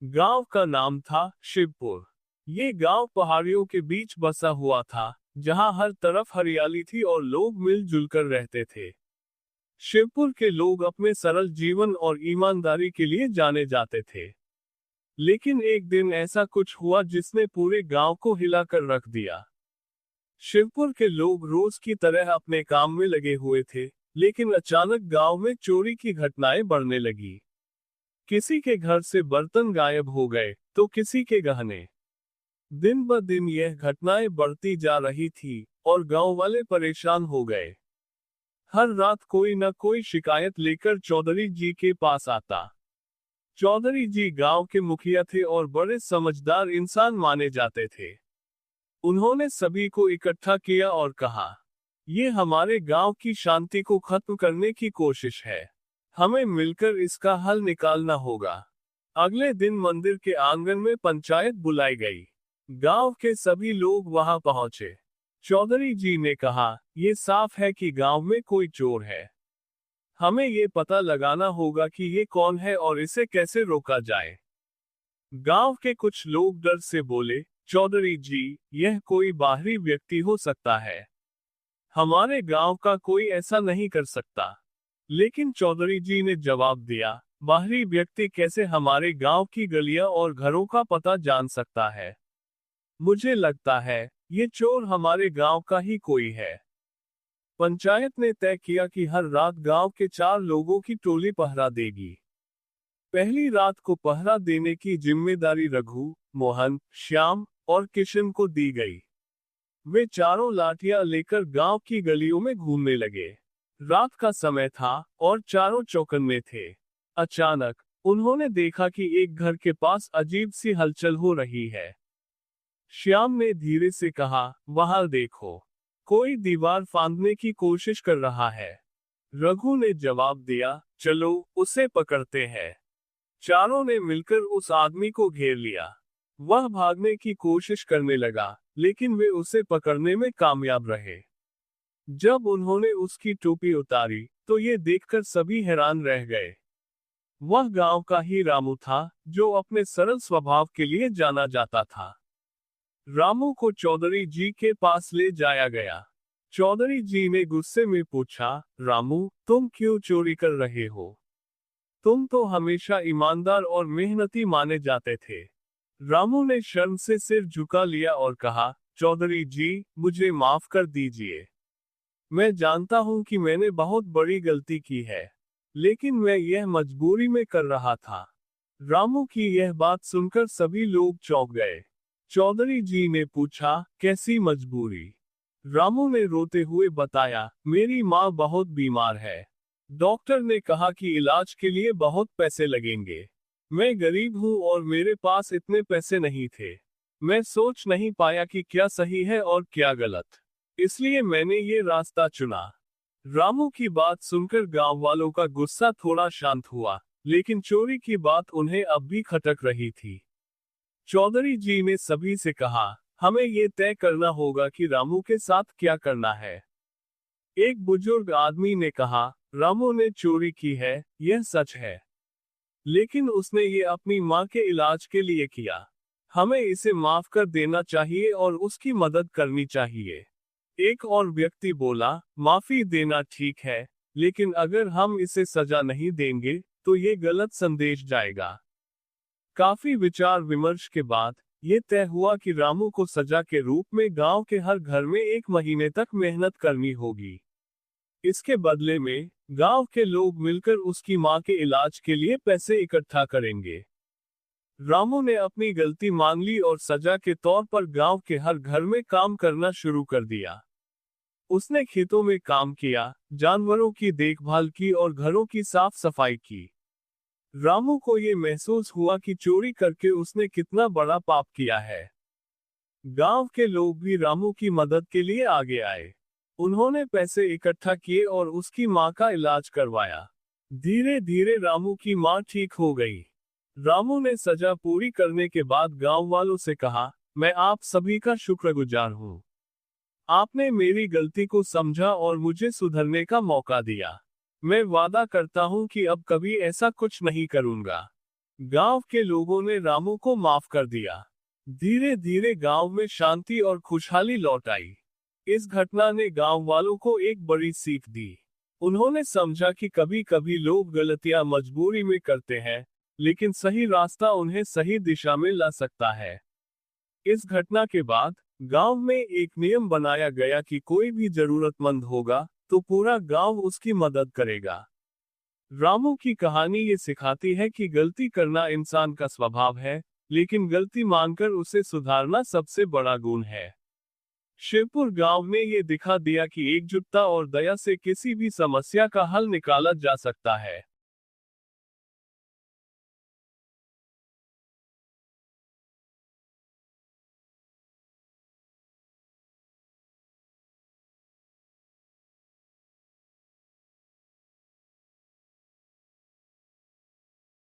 गांव का नाम था शिवपुर। ये गांव पहाड़ियों के बीच बसा हुआ था, जहां हर तरफ हरियाली थी और लोग मिलजुल कर रहते थे। शिवपुर के लोग अपने सरल जीवन और ईमानदारी के लिए जाने जाते थे। लेकिन एक दिन ऐसा कुछ हुआ जिसने पूरे गांव को हिलाकर रख दिया। शिवपुर के लोग रोज की तरह अपने काम में लगे हुए थे, लेकिन अचानक गांव में चोरी की घटनाएं बढ़ने लगी। किसी के घर से बर्तन गायब हो गए, तो किसी के गहने। दिन ब दिन यह घटनाएं बढ़ती जा रही थी, और गांव वाले परेशान हो गए। हर रात कोई न कोई शिकायत लेकर चौधरी जी के पास आता। चौधरी जी गांव के मुखिया थे और बड़े समझदार इंसान माने जाते थे। उन्होंने सभी को इकट्ठा किया और कहा, ये हमारे गांव की शांति को खत्म करने की कोशिश है। हमें मिलकर इसका हल निकालना होगा। अगले दिन मंदिर के आंगन में पंचायत बुलाई गई। गांव के सभी लोग वहां पहुंचे। चौधरी जी ने कहा, ये साफ है कि गांव में कोई चोर है। हमें ये पता लगाना होगा कि ये कौन है और इसे कैसे रोका जाए। गांव के कुछ लोग डर से बोले, चौधरी जी, यह कोई बाहरी व्यक्ति हो सकता है। हमारे गांव का कोई ऐसा नहीं कर सकता। लेकिन चौधरी जी ने जवाब दिया, बाहरी व्यक्ति कैसे हमारे गांव की गलियां और घरों का पता जान सकता है। मुझे लगता है, ये चोर हमारे गांव का ही कोई है। पंचायत ने तय किया कि हर रात गांव के 4 लोगों की टोली पहरा देगी। पहली रात को पहरा देने की जिम्मेदारी रघु, मोहन, श्याम और किशन को दी गई। वे चारों लाठियां लेकर गांव की गलियों में घूमने लगे। रात का समय था और चारों चौकन्ने थे। अचानक उन्होंने देखा कि एक घर के पास अजीब सी हलचल हो रही है। श्याम ने धीरे से कहा, वहां देखो, कोई दीवार फांदने की कोशिश कर रहा है। रघु ने जवाब दिया, चलो उसे पकड़ते हैं। चारों ने मिलकर उस आदमी को घेर लिया। वह भागने की कोशिश करने लगा, लेकिन वे उसे पकड़ने में कामयाब रहे। जब उन्होंने उसकी टोपी उतारी, तो ये देखकर सभी हैरान रह गए। वह गांव का ही रामू था, जो अपने सरल स्वभाव के लिए जाना जाता था। रामू को चौधरी जी के पास ले जाया गया। चौधरी जी ने गुस्से में पूछा, रामू, तुम क्यों चोरी कर रहे हो? तुम तो हमेशा ईमानदार और मेहनती माने जाते थे। रामू ने शर्म से सिर झुका लिया और कहा, चौधरी जी, मुझे माफ कर दीजिए। मैं जानता हूं कि मैंने बहुत बड़ी गलती की है, लेकिन मैं यह मजबूरी में कर रहा था। रामू की यह बात सुनकर सभी लोग चौंक गए। चौधरी जी ने पूछा, कैसी मजबूरी? रामू ने रोते हुए बताया, मेरी माँ बहुत बीमार है। डॉक्टर ने कहा कि इलाज के लिए बहुत पैसे लगेंगे। मैं गरीब हूँ और मेरे पास इतने पैसे नहीं थे। मैं सोच नहीं पाया कि क्या सही है और क्या गलत। इसलिए मैंने ये रास्ता चुना। रामू की बात सुनकर गांव वालों का गुस्सा थोड़ा शांत हुआ, लेकिन चोरी की बात उन्हें अब भी खटक रही थी। चौधरी जी ने सभी से कहा, हमें ये तय करना होगा कि रामू के साथ क्या करना है। एक बुजुर्ग आदमी ने कहा, रामू ने चोरी की है, यह सच है। लेकिन उसने ये अपनी माँ के इलाज के लिए किया। हमें इसे माफ कर देना चाहिए और उसकी मदद करनी चाहिए। एक और व्यक्ति बोला, माफी देना ठीक है, लेकिन अगर हम इसे सजा नहीं देंगे, तो ये गलत संदेश जाएगा। काफी विचार विमर्श के बाद ये तय हुआ कि रामू को सजा के रूप में गांव के हर घर में 1 महीने तक मेहनत करनी होगी। इसके बदले में गांव के लोग मिलकर उसकी मां के इलाज के लिए पैसे इकट्ठा करेंगे। रामू ने अपनी गलती मान ली और सजा के तौर पर गांव के हर घर में काम करना शुरू कर दिया। उसने खेतों में काम किया, जानवरों की देखभाल की और घरों की साफ सफाई की। रामू को ये महसूस हुआ कि चोरी करके उसने कितना बड़ा पाप किया है। गांव के लोग भी रामू की मदद के लिए आगे आए। उन्होंने पैसे इकट्ठा किए और उसकी मां का इलाज करवाया। धीरे धीरे रामू की मां ठीक हो गई। रामू ने सजा पूरी करने के बाद गांव वालों से कहा, मैं आप सभी का शुक्रगुजार हूं। आपने मेरी गलती को समझा और मुझे सुधरने का मौका दिया। मैं वादा करता हूं कि अब कभी ऐसा कुछ नहीं करूंगा। गांव के लोगों ने रामू को माफ कर दिया। धीरे धीरे गांव में शांति और खुशहाली लौट आई। इस घटना ने गांव वालों को एक बड़ी सीख दी। उन्होंने समझा कि कभी कभी लोग गलतियां मजबूरी में करते हैं, लेकिन सही रास्ता उन्हें सही दिशा में ला सकता है। इस घटना के बाद गांव में एक नियम बनाया गया कि कोई भी जरूरतमंद होगा तो पूरा गांव उसकी मदद करेगा। रामू की कहानी ये सिखाती है कि गलती करना इंसान का स्वभाव है, लेकिन गलती मानकर उसे सुधारना सबसे बड़ा गुण है। शिवपुर गांव ने ये दिखा दिया कि एकजुटता और दया से किसी भी समस्या का हल निकाला जा सकता है।